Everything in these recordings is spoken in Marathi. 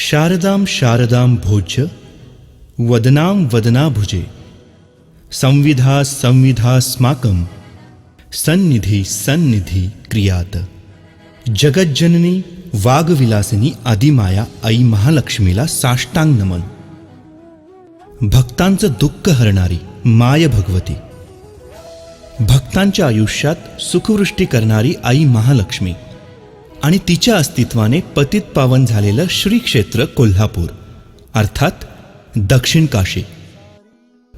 शारदां शारदां भोज्य वदनां वदनाभुजे संविधा संविधास्माकं सन्निधि सन्निधि क्रियात। जगज्जननी वागविलासिनी आदिमाया आई महालक्ष्मीला साष्टांग नमन। भक्तांचं दुःख हरणारी माय भगवती, भक्तांच्या आयुष्यात सुखवृष्टी करणारी आई महालक्ष्मी आणि तिच्या अस्तित्वाने पतित पावन झालेलं श्री क्षेत्र कोल्हापूर अर्थात दक्षिण काशी।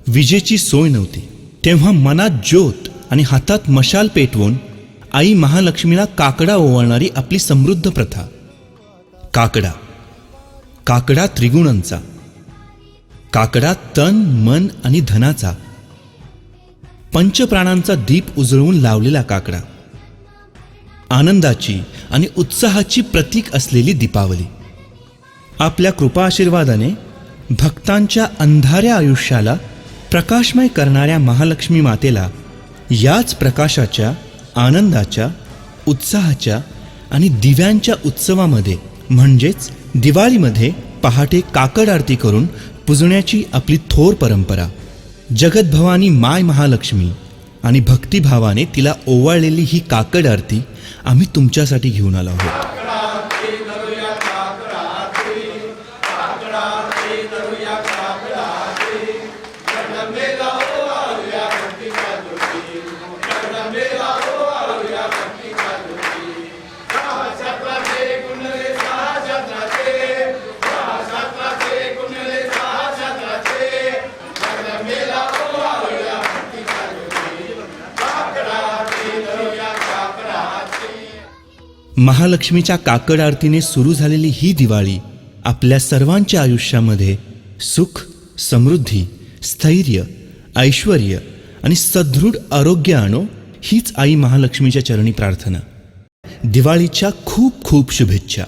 विजेची सोय नव्हती तेव्हा मनात ज्योत आणि हातात मशाल पेटवून आई महालक्ष्मीला काकडा ओवाळणारी आपली समृद्ध प्रथा। काकडा, काकडा त्रिगुणांचा, काकडा तन मन आणि धनाचा, पंचप्राणांचा दीप उजळवून लावलेला काकडा, आनंदाची आणि उत्साहाची प्रतीक असलेली दीपावली। आपल्या कृपा आशीर्वादाने भक्तांच्या अंधाऱ्या आयुष्याला प्रकाशमय करणाऱ्या महालक्ष्मी मातेला याच प्रकाशाच्या, आनंदाच्या, उत्साहाच्या आणि दिव्यांच्या उत्सवामध्ये म्हणजेच दिवाळीमध्ये पहाटे काकड आरती करून पूजण्याची आपली थोर परंपरा। जगतभवानी माय महालक्ष्मी आणि भक्तिभावाने तिला ओवाळलेली ही काकड आरती आम्ही तुमच्यासाठी घेऊन आलो आहोत। महालक्ष्मीच्या काकड आरतीने सुरू झालेली ही दिवाळी आपल्या सर्वांच्या आयुष्यामध्ये सुख, समृद्धी, स्थैर्य, ऐश्वर्य आणि सदृढ आरोग्य आणो हीच आई महालक्ष्मीच्या चरणी प्रार्थना। दिवाळीच्या खूप खूप शुभेच्छा।